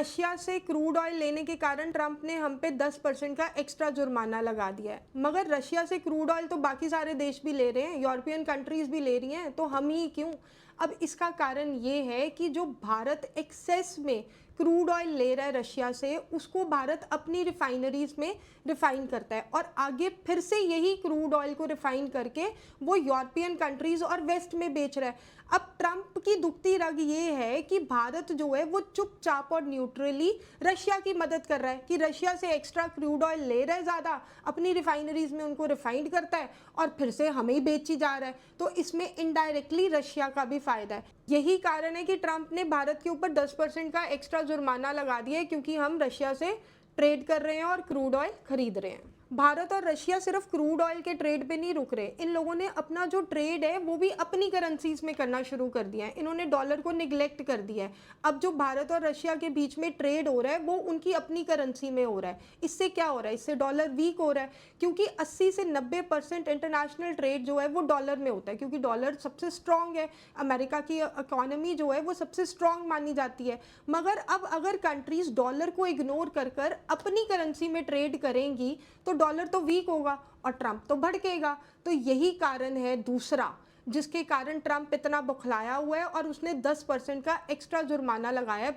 Russia से crude oil लेने के कारण ट्रंप ने हम पे 10% का एक्स्ट्रा जुर्माना लगा दिया है। मगर रशिया से क्रूड ऑयल तो बाकी सारे देश भी ले रहे हैं, यूरोपियन कंट्रीज भी ले रही हैं, तो हम ही क्यों? अब इसका कारण ये है कि जो भारत एक्सेस में क्रूड ऑयल ले रहा है रशिया से, उसको भारत अपनी रिफाइनरीज में रिफाइन करता है और आगे फिर से यही क्रूड ऑयल को रिफाइन करके वो यूरोपियन कंट्रीज और वेस्ट में बेच रहा है। अब ट्रंप की दुखती रग ये है कि भारत जो है वो चुपचाप और न्यूट्रली रशिया की मदद कर रहा है कि रशिया से एक्स्ट्रा क्रूड ऑयल ले रहा है ज़्यादा, अपनी रिफाइनरीज में उनको रिफाइंड करता है और फिर से हमें ही बेची जा रहा है। तो इसमें इनडायरेक्टली रशिया का भी फायदा है। यही कारण है कि ट्रंप ने भारत के ऊपर 10% का एक्स्ट्रा जुर्माना लगा दिया है, क्योंकि हम रशिया से ट्रेड कर रहे हैं और क्रूड ऑयल खरीद रहे हैं। भारत और रशिया सिर्फ क्रूड ऑयल के ट्रेड पे नहीं रुक रहे, इन लोगों ने अपना जो ट्रेड है वो भी अपनी करेंसीज में करना शुरू कर दिया है। इन्होंने डॉलर को निगलेक्ट कर दिया है। अब जो भारत और रशिया के बीच में ट्रेड हो रहा है वो उनकी अपनी करेंसी में हो रहा है। इससे क्या हो रहा है? इससे डॉलर वीक हो रहा है, क्योंकि 80 से 90% इंटरनेशनल ट्रेड जो है वो डॉलर में होता है, क्योंकि डॉलर सबसे स्ट्रांग है। अमेरिका की इकोनॉमी जो है वो सबसे स्ट्रांग मानी जाती है। मगर अब अगर कंट्रीज डॉलर को इग्नोर कर कर अपनी करेंसी में ट्रेड करेंगी तो डॉलर तो वीक होगा और ट्रंप तो भड़केगा। तो यही कारण है दूसरा जिसके कारण ट्रंप इतना बौखलाया हुआ है और उसने 10% का एक्स्ट्रा जुर्माना लगाया है